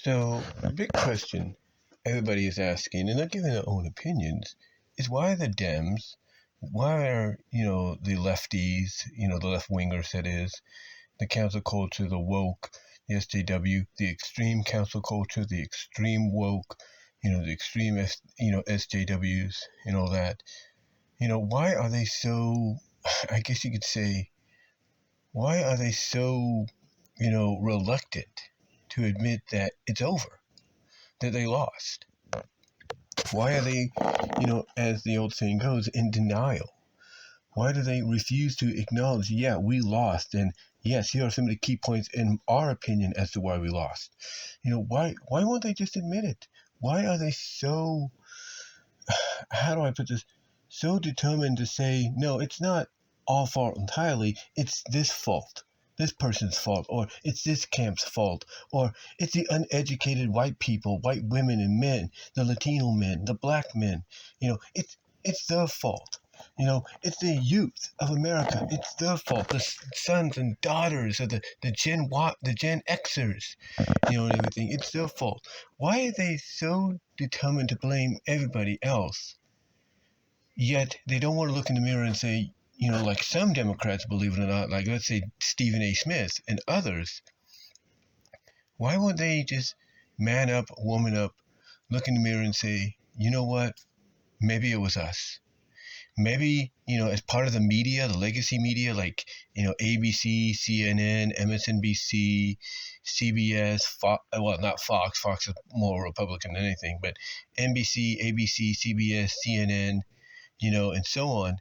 So, the big question everybody is asking, and they're giving their own opinions, is why the Dems, why are, the lefties, the left wingers, that is, the cancel culture, the woke, the SJW, the extreme cancel culture, the extreme woke, the extreme, SJWs, and all that. Why are they so, I guess you could say, why are they so, reluctant to admit that it's over, that they lost? Why are they, as the old saying goes, in denial? Why do they refuse to acknowledge, yeah, we lost, and yes, here are some of the key points in our opinion as to why we lost? Why won't they just admit it? Why are they so, how do I put this, so determined to say, no, it's not all fault entirely, it's this fault, this person's fault, or it's this camp's fault, or it's the uneducated white people, white women and men, the Latino men, the black men. It's their fault. It's the youth of America. It's their fault. The sons and daughters of the Gen Y, the Gen Xers, and everything. It's their fault. Why are they so determined to blame everybody else? Yet they don't want to look in the mirror and say, like some Democrats, believe it or not, like let's say Stephen A. Smith and others, why won't they just man up, woman up, look in the mirror and say, you know what, maybe it was us. Maybe, as part of the media, the legacy media, like, ABC, CNN, MSNBC, CBS, Fox, well, not Fox. Fox is more Republican than anything, but NBC, ABC, CBS, CNN, and so on.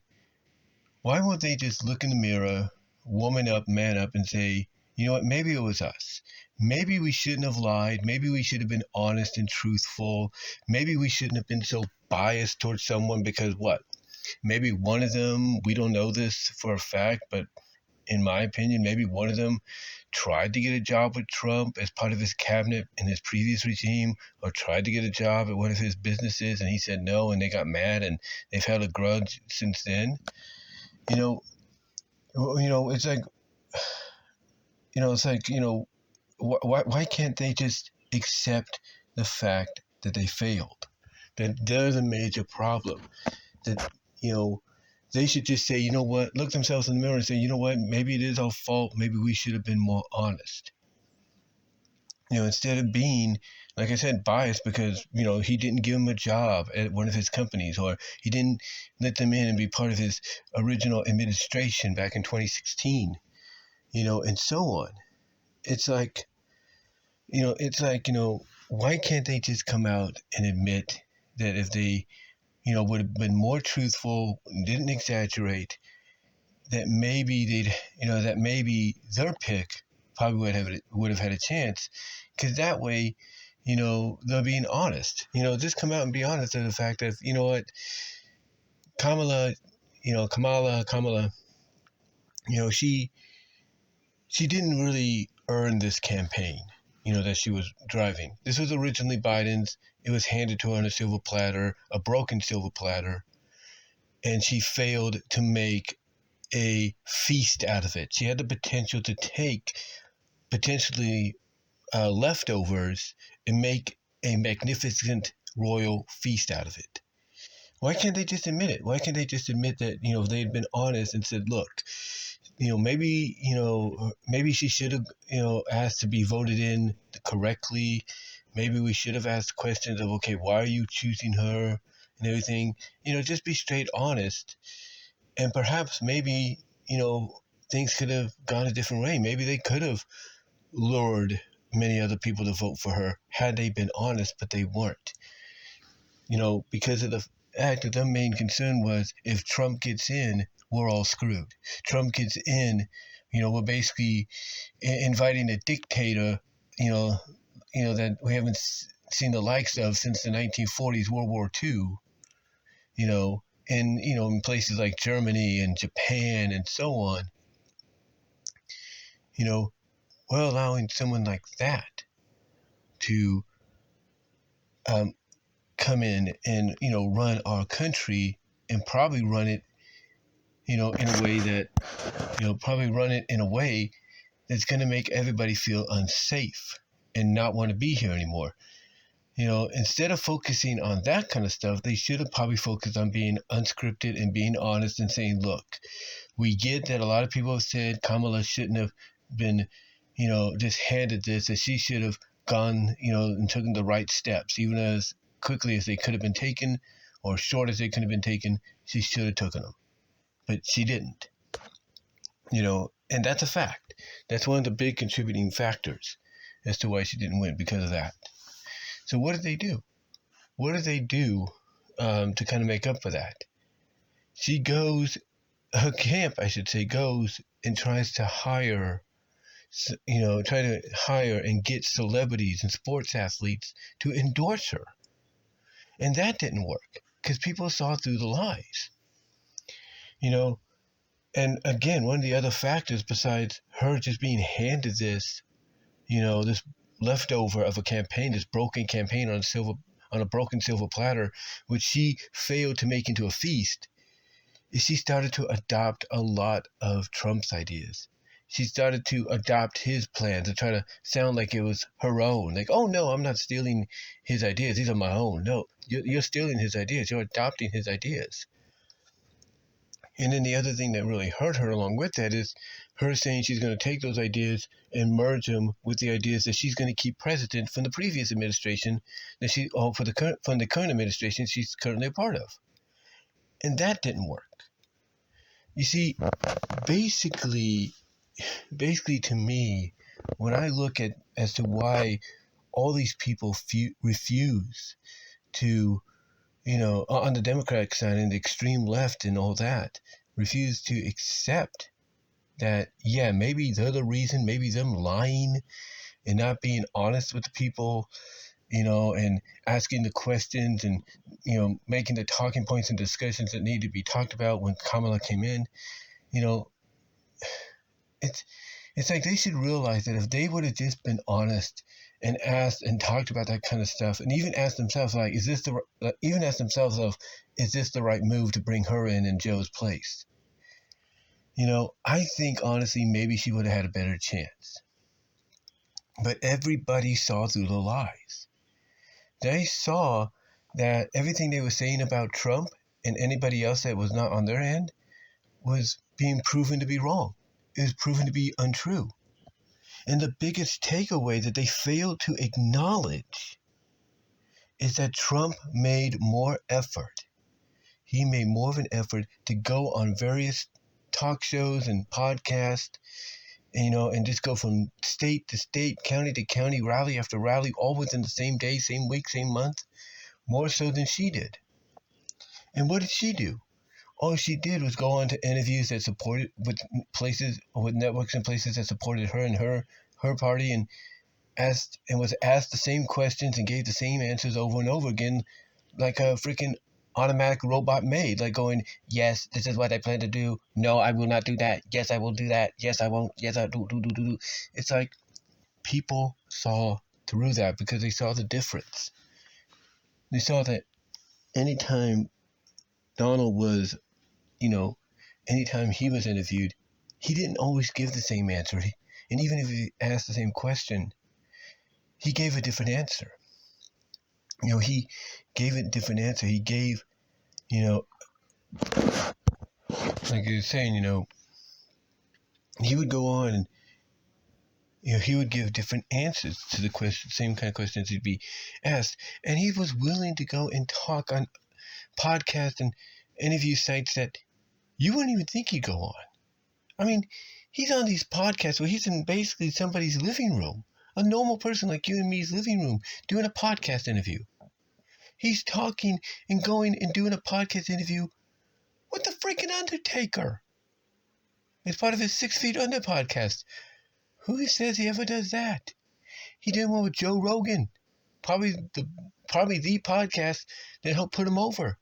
Why won't they just look in the mirror, woman up, man up, and say, you know what, maybe it was us. Maybe we shouldn't have lied. Maybe we should have been honest and truthful. Maybe we shouldn't have been so biased towards someone because what? Maybe one of them, we don't know this for a fact, but in my opinion, maybe one of them tried to get a job with Trump as part of his cabinet in his previous regime, or tried to get a job at one of his businesses and he said no and they got mad and they've had a grudge since then. It's like, why can't they just accept the fact that they failed? That they're the major problem. That, they should just say, you know what, look themselves in the mirror and say, you know what, maybe it is our fault. Maybe we should have been more honest. Instead of being, like I said, biased because, he didn't give them a job at one of his companies, or he didn't let them in and be part of his original administration back in 2016, and so on. It's like, why can't they just come out and admit that if they, would have been more truthful, didn't exaggerate, that maybe that maybe their pick probably would have had a chance, because that way, they're being honest. Just come out and be honest of the fact that, Kamala, she didn't really earn this campaign, that she was driving. This was originally Biden's. It was handed to her on a silver platter, a broken silver platter, and she failed to make a feast out of it. She had the potential to take potentially leftovers and make a magnificent royal feast out of it. Why can't they just admit it? Why can't they just admit that, if they had been honest and said, look, maybe she should have, asked to be voted in correctly. Maybe we should have asked questions of, okay, why are you choosing her and everything? Just be straight honest. And perhaps maybe, things could have gone a different way. Maybe they could have lured many other people to vote for her had they been honest, but they weren't. Because of the fact that their main concern was, if Trump gets in, we're all screwed. Trump gets in, we're basically inviting a dictator, that we haven't seen the likes of since the 1940s, World War II, in places like Germany and Japan and so on. We're allowing someone like that to come in and, run our country, and probably run it, in a way that, probably run it in a way that's going to make everybody feel unsafe. and not want to be here anymore. Instead of focusing on that kind of stuff, they should have probably focused on being unscripted and being honest and saying, look, we get that a lot of people have said Kamala shouldn't have been, just handed this, that she should have gone, and taken the right steps, even as quickly as they could have been taken or short as they could have been taken, she should have taken them. But she didn't, and that's a fact. That's one of the big contributing factors as to why she didn't win, because of that. So what did they do? What did they do to kind of make up for that? Her camp, I should say, goes and tries to hire and get celebrities and sports athletes to endorse her. And that didn't work because people saw through the lies. And again, one of the other factors besides her just being handed this, this leftover of a campaign, this broken campaign on a broken silver platter, which she failed to make into a feast, is she started to adopt a lot of Trump's ideas. She started to adopt his plans and try to sound like it was her own. Like, oh no, I'm not stealing his ideas. These are my own. No, you're stealing his ideas. You're adopting his ideas. And then the other thing that really hurt her along with that is her saying she's going to take those ideas and merge them with the ideas that she's going to keep president from the previous administration from the current administration she's currently a part of. And that didn't work. You see, basically to me, when I look at as to why all these people refuse to, on the Democratic side and the extreme left and all that, refuse to accept that, yeah, maybe they're the reason, maybe them lying and not being honest with the people, and asking the questions and, making the talking points and discussions that need to be talked about when Kamala came in, it's like they should realize that if they would have just been honest and asked and talked about that kind of stuff, and even asked themselves, like, is this the right move to bring her in Joe's place? I think honestly maybe she would have had a better chance. But everybody saw through the lies. They saw that everything they were saying about Trump and anybody else that was not on their end was being proven to be wrong. It was proven to be untrue. And the biggest takeaway that they failed to acknowledge is that Trump made more effort. He made more of an effort to go on various talk shows and podcasts, and just go from state to state, county to county, rally after rally, all within the same day, same week, same month, more so than she did. And what did she do? All she did was go on to interviews that supported with networks and places that supported her and her party, and was asked the same questions and gave the same answers over and over again, like a freaking automatic robot maid, like going, yes, this is what I plan to do. No, I will not do that. Yes, I will do that. Yes, I won't. Yes, I do. It's like people saw through that because they saw the difference. They saw that anytime Donald was, anytime he was interviewed, he didn't always give the same answer. And even if he asked the same question, he gave a different answer. He gave a different answer. He gave, like he was saying, he would go on and, he would give different answers to the same kind of questions he'd be asked. And he was willing to go and talk on podcasts and interview sites that you wouldn't even think he'd go on. I mean, he's on these podcasts where he's in basically somebody's living room, a normal person like you and me's living room, doing a podcast interview. He's talking and going and doing a podcast interview with the freaking Undertaker. It's part of his 6 Feet Under podcast. Who says he ever does that? He did one with Joe Rogan. Probably the podcast that helped put him over.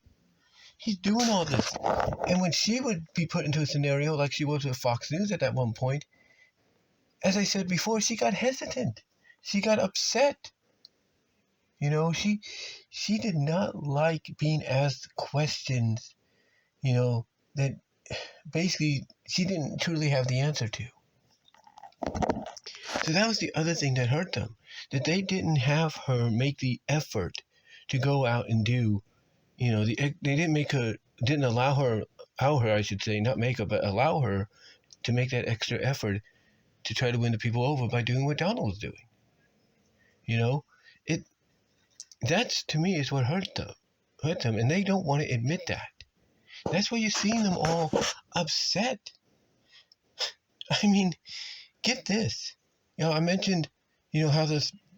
He's doing all this. And when she would be put into a scenario like she was with Fox News at that one point, as I said before, she got hesitant. She got upset. She did not like being asked questions, that basically she didn't truly have the answer to. So that was the other thing that hurt them, that they didn't have her make the effort to go out and do, they didn't allow her, I should say, not make her, but allow her to make that extra effort to try to win the people over by doing what Donald was doing. It that's to me is what hurt them, and they don't want to admit that. That's why you're seeing them all upset. I mean, get this. I mentioned, how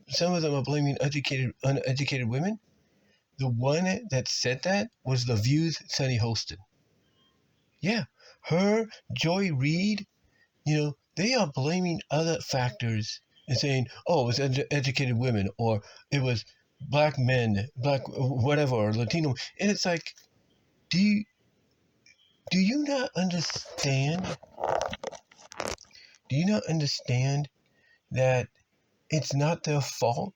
some of them are blaming uneducated women. The one that said that was The View's Sunny Holston. Yeah, her, Joy Reid, they are blaming other factors and saying, oh, it was educated women, or it was black men, black whatever, or Latino. And it's like, do you not understand? Do you not understand that it's not their fault?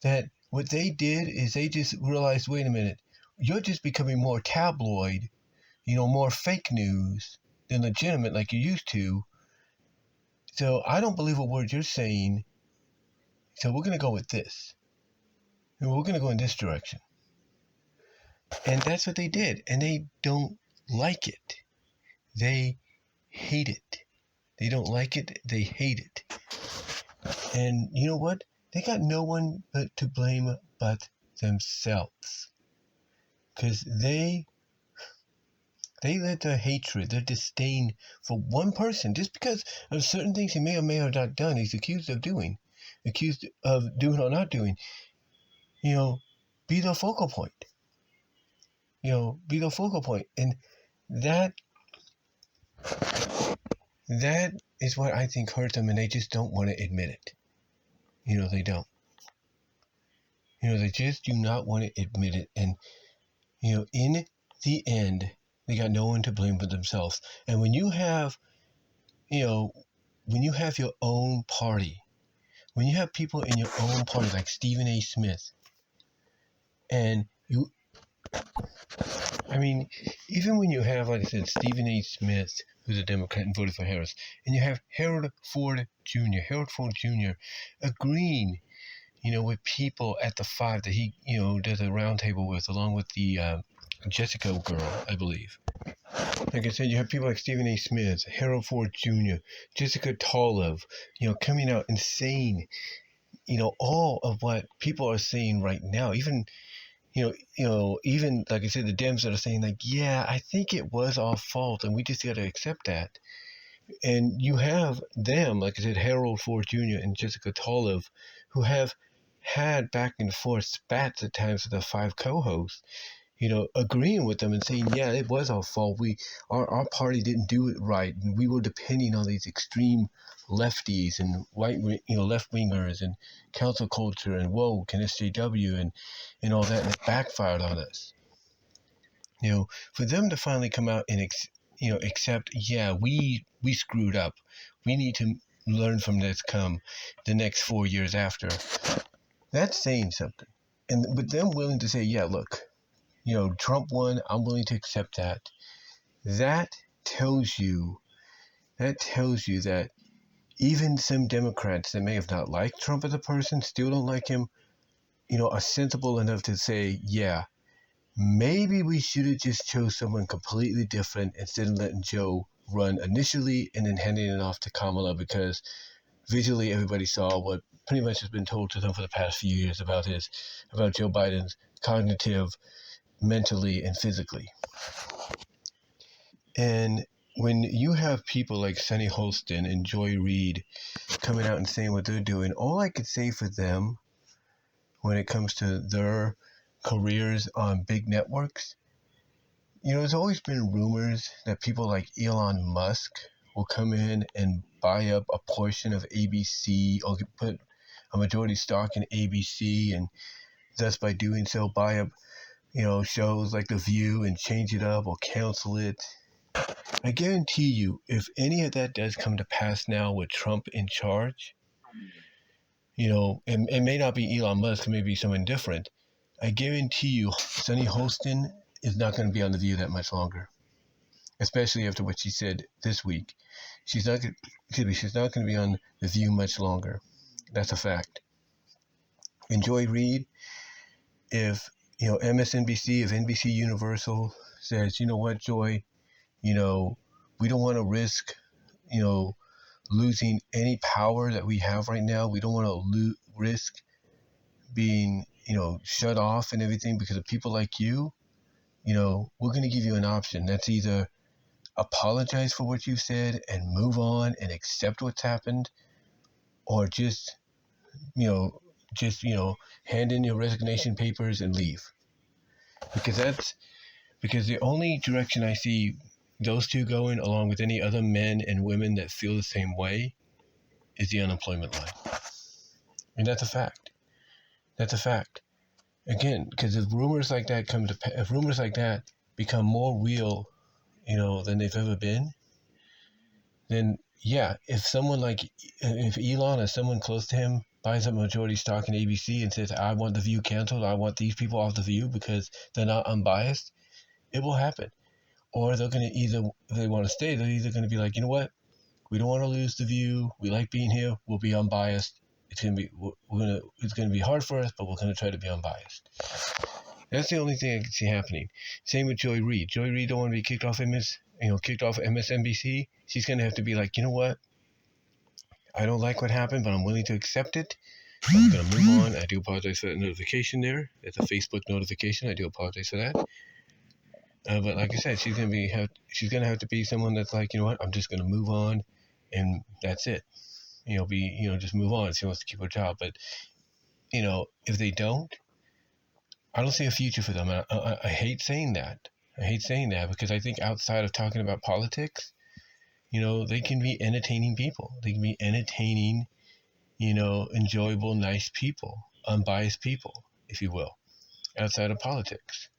That what they did is they just realized, wait a minute, you're just becoming more tabloid, more fake news than legitimate like you used to. So I don't believe a word you're saying. So we're going to go with this. And we're going to go in this direction. And that's what they did. And they don't like it. They hate it. They don't like it. They hate it. And you know what? They got no one to blame but themselves. Because they let their hatred, their disdain for one person, just because of certain things he may or may have not done, he's accused of doing or not doing, be the focal point. Be the focal point. And that is what I think hurt them, and they just don't want to admit it. They don't. They just do not want to admit it. And, in the end, they got no one to blame but themselves. And when you have, when you have your own party, when you have people in your own party like Stephen A. Smith, and even when you have, like I said, Stephen A. Smith, who's a Democrat and voted for Harris, and you have Harold Ford Jr. agreeing, with people at the 5 that he, does a roundtable with, along with the Jessica girl, I believe. Like I said, you have people like Stephen A. Smith, Harold Ford Jr., Jessica Tolov, coming out and saying, all of what people are saying right now. Even, even like I said, the Dems that are saying, like, yeah, I think it was our fault, and we just got to accept that. And you have them, like I said, Harold Ford Jr. and Jessica Tolov, who have had back and forth spats at times with the 5 co-hosts, agreeing with them and saying, yeah, it was our fault. Our party didn't do it right, and we were depending on these extreme lefties and left wingers and council culture and woke and SJW and all that, and it backfired on us. For them to finally come out and accept, yeah, we screwed up. We need to learn from this come the next 4 years after. That's saying something. And with them willing to say, yeah, look, Trump won, I'm willing to accept that. That tells you that even some Democrats that may have not liked Trump as a person, still don't like him, are sensible enough to say, yeah, maybe we should have just chose someone completely different instead of letting Joe run initially and then handing it off to Kamala, because visually everybody saw what pretty much has been told to them for the past few years about Joe Biden's cognitive, mentally, and physically. And when you have people like Sunny Holston and Joy Reid coming out and saying what they're doing, all I could say for them when it comes to their careers on big networks, there's always been rumors that people like Elon Musk will come in and buy up a portion of ABC or put a majority stock in ABC, and thus by doing so buy up, shows like The View and change it up or cancel it. I guarantee you, if any of that does come to pass now with Trump in charge, it may not be Elon Musk, it may be someone different. I guarantee you, Sunny Holston is not going to be on The View that much longer. especially after what she said this week. She's not going to be on The View much longer. That's a fact. And Joy Reid, if MSNBC, if NBC Universal says, you know what, Joy, we don't want to risk, losing any power that we have right now. We don't want to risk being, shut off and everything because of people like you. We're going to give you an option. That's either apologize for what you said and move on and accept what's happened, or just hand in your resignation papers and leave. Because the only direction I see those two going, along with any other men and women that feel the same way, is the unemployment line. And that's a fact. That's a fact. Again, because if rumors like that become more real, than they've ever been, then yeah, if Elon or someone close to him buys up majority stock in ABC and says, I want The View canceled, I want these people off The View because they're not unbiased, it will happen. Or they're going to if they want to stay, they're either going to be like, you know what, we don't want to lose The View, we like being here, we'll be unbiased. It's going to be hard for us, but we're going to try to be unbiased. That's the only thing I can see happening. Same with Joy Reid. Joy Reid don't want to be kicked off MSNBC. She's going to have to be like, you know what? I don't like what happened, but I'm willing to accept it. I'm going to move on. I do apologize for that notification there. It's a Facebook notification. I do apologize for that. But like I said, she's going to have to be someone that's like, you know what? I'm just going to move on, and that's it. Just move on. She wants to keep her job, but if they don't, I don't see a future for them. I hate saying that. Because I think outside of talking about politics, they can be entertaining people. They can be entertaining, enjoyable, nice people, unbiased people, if you will, outside of politics.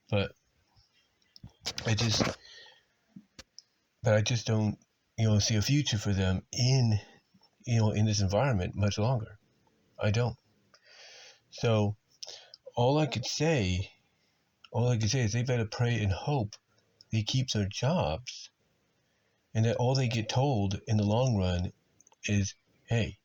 But I just don't, see a future for them in this environment much longer. I don't. So all I could say is they better pray and hope they keep their jobs, and that all they get told in the long run is, hey,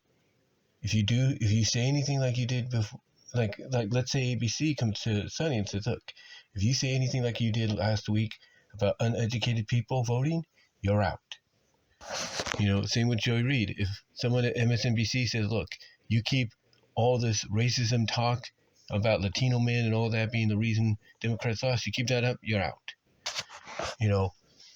if you say anything like you did before, like let's say ABC comes to Sonny and says, look, if you say anything like you did last week about uneducated people voting, you're out. Same with Joy Reid. If someone at MSNBC says, look, you keep all this racism talk about Latino men and all that being the reason Democrats lost, you keep that up, you're out.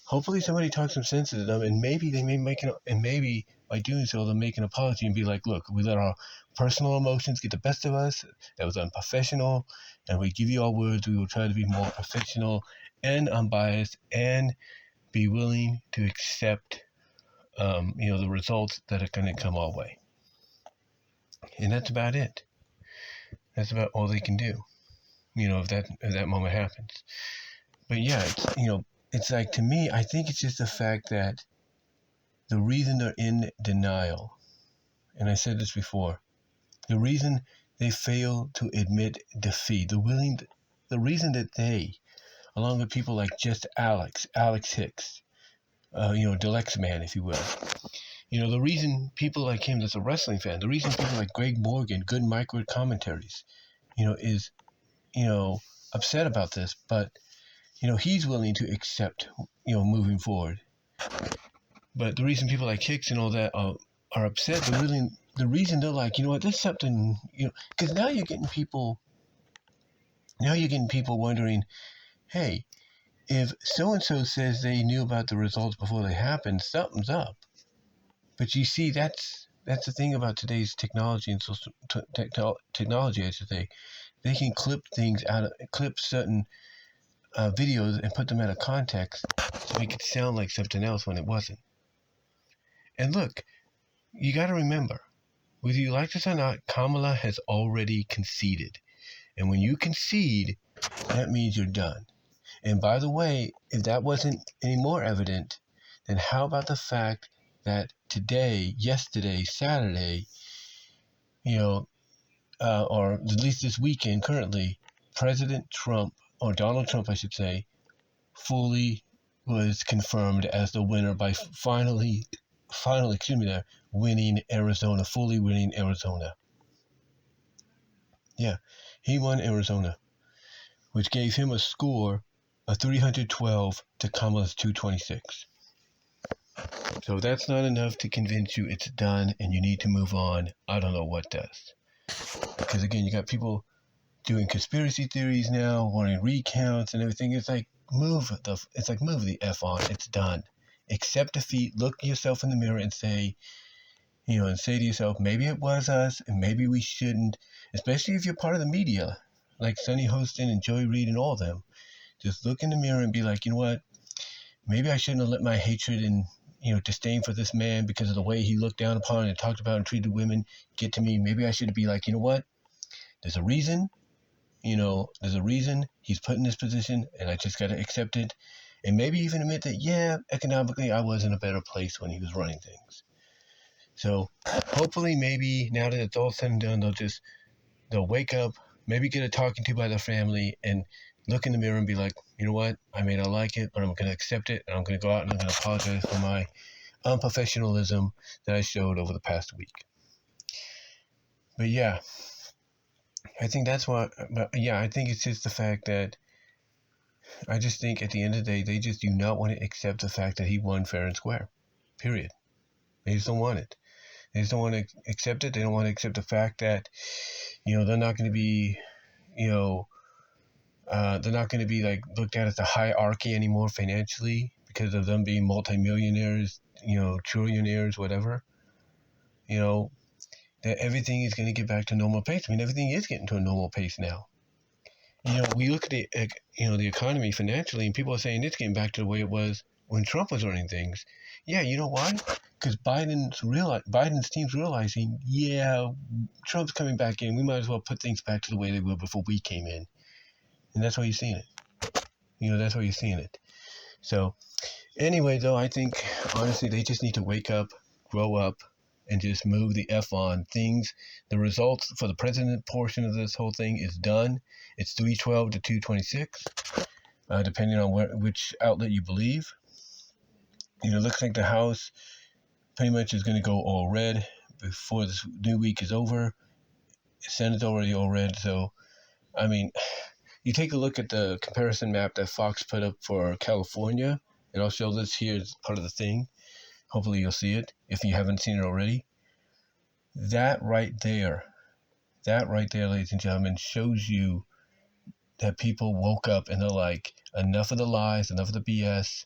Hopefully somebody talks some sense into them, and maybe maybe by doing so they'll make an apology and be like, look, we let our personal emotions get the best of us. That was unprofessional, and we give you our words. We will try to be more professional and unbiased, and be willing to accept, the results that are going to come our way. And that's about it. That's about all they can do. If that moment happens. But yeah, it's like, to me, I think it's just the fact that the reason they're in denial, and I said this before, the reason they fail to admit defeat, the reason that they, along with people like just Alex Hicks, Deluxe Man, if you will, the reason people like him, that's a wrestling fan, the reason people like Greg Morgan, good micro commentaries, is, upset about this, but he's willing to accept, moving forward. But the reason people like Hicks and all that are upset, the reason they're like, you know what, there's something, because now you're getting people wondering, hey, if so-and-so says they knew about the results before they happened, something's up. But you see, that's the thing about today's technology and social technology, I should say. They can clip certain videos and put them out of context to make it sound like something else when it wasn't. And look, you got to remember, whether you like this or not, Kamala has already conceded. And when you concede, that means you're done. And by the way, if that wasn't any more evident, then how about the fact that yesterday, Saturday, or at least this weekend currently, President Trump, or Donald Trump, I should say, fully was confirmed as the winner by finally, winning Arizona, fully winning Arizona. Yeah, he won Arizona, which gave him a score of 312 to Kamala's 226. So if that's not enough to convince you it's done and you need to move on, I don't know what does. Because again, you got people doing conspiracy theories now, wanting recounts and everything. It's like move the F on. It's done. Accept defeat. Look yourself in the mirror and say, and say to yourself, maybe it was us and maybe we shouldn't, especially if you're part of the media, like Sunny Hostin and Joy Reid and all of them. Just look in the mirror and be like, you know what? Maybe I shouldn't have let my hatred and, disdain for this man because of the way he looked down upon and talked about and treated women get to me. Maybe I should be like, you know what? There's a reason. There's a reason he's put in this position, and I just got to accept it. And maybe even admit that, yeah, economically, I was in a better place when he was running things. So hopefully, maybe now that it's all said and done, they'll wake up, maybe get a talking to by their family, and look in the mirror and be like, you know what? I may not like it, but I'm going to accept it, and I'm going to go out and I'm going to apologize for my unprofessionalism that I showed over the past week. But yeah, I think that's what. But yeah, I think it's just the fact that I just think at the end of the day, they just do not want to accept the fact that he won fair and square. Period. They just don't want it. They just don't want to accept it. They don't want to accept the fact that, they're not going to be, they're not going to be like looked at as a hierarchy anymore financially because of them being multimillionaires, trillionaires, whatever. That everything is going to get back to normal pace. I mean, everything is getting to a normal pace now. We look at the, the economy financially, and people are saying it's getting back to the way it was when Trump was running things. Yeah, you know why? Because Biden's team's realizing, yeah, Trump's coming back in. We might as well put things back to the way they were before we came in, and that's why you're seeing it. That's why you're seeing it. So, anyway, though, I think honestly they just need to wake up, grow up, and just move the F on things. The results for the president portion of this whole thing is done. It's 312 to 226, depending on which outlet you believe. It looks like the House pretty much is going to go all red before this new week is over. Senate's already all red. So, I mean, you take a look at the comparison map that Fox put up for California, and I'll show this here as part of the thing. Hopefully you'll see it if you haven't seen it already. That right there, ladies and gentlemen, shows you that people woke up and they're like, enough of the lies, enough of the BS.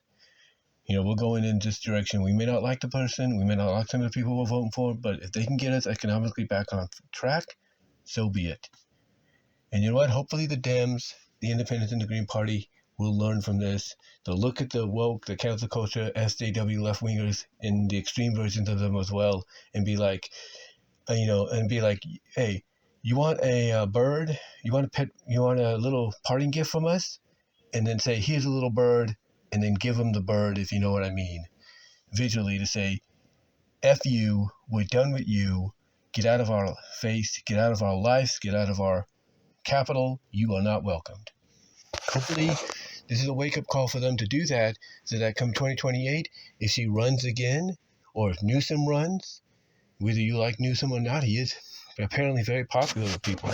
We're going in this direction. We may not like the person, we may not like some of the people we're voting for, but if they can get us economically back on track, so be it. And you know what? Hopefully the Dems, the Independents, and the Green Party will learn from this. They'll look at the woke, the cancel culture, SJW left-wingers, and the extreme versions of them as well, and be like, hey, you want a bird? You want a pet? You want a little parting gift from us? And then say, here's a little bird, and then give them the bird, if you know what I mean. Visually to say, F you, we're done with you, get out of our face, get out of our lives, get out of our capital, you are not welcomed. Hopefully, this is a wake-up call for them to do that, so that come 2028, if she runs again, or if Newsom runs, whether you like Newsom or not, he is apparently very popular with people.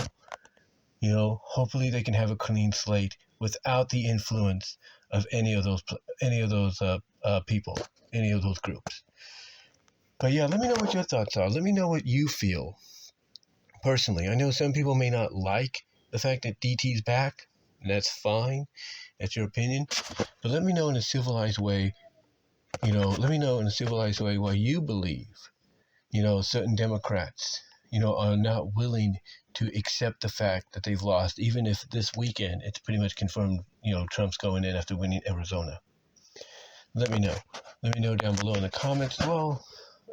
Hopefully they can have a clean slate without the influence of any of those people, any of those groups. But yeah, let me know what your thoughts are. Let me know what you feel personally. I know some people may not like the fact that DT's back, and that's fine. That's your opinion. But let me know in a civilized way. Let me know in a civilized way why you believe, certain Democrats, are not willing to accept the fact that they've lost, even if this weekend it's pretty much confirmed, Trump's going in after winning Arizona. Let me know. Let me know down below in the comments. Well,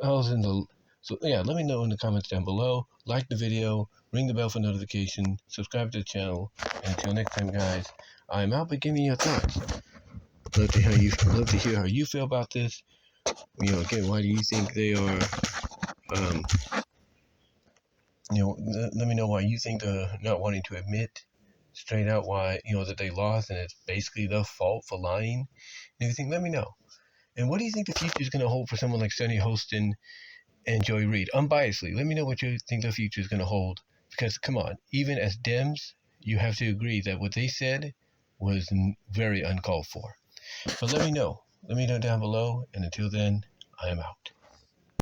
let me know in the comments down below. Like the video, ring the bell for notification, subscribe to the channel, and until next time, guys, I'm out, but give me your thoughts. Love to hear how you feel about this. Again, why do you think they are? Let me know why you think they're not wanting to admit straight out why, that they lost and it's basically their fault for lying and everything, let me know. And what do you think the future is going to hold for someone like Sonny Holston and Joy Reid? Unbiasedly, let me know what you think the future is going to hold. Because, come on, even as Dems, you have to agree that what they said was very uncalled for. So let me know. Let me know down below. And until then, I am out.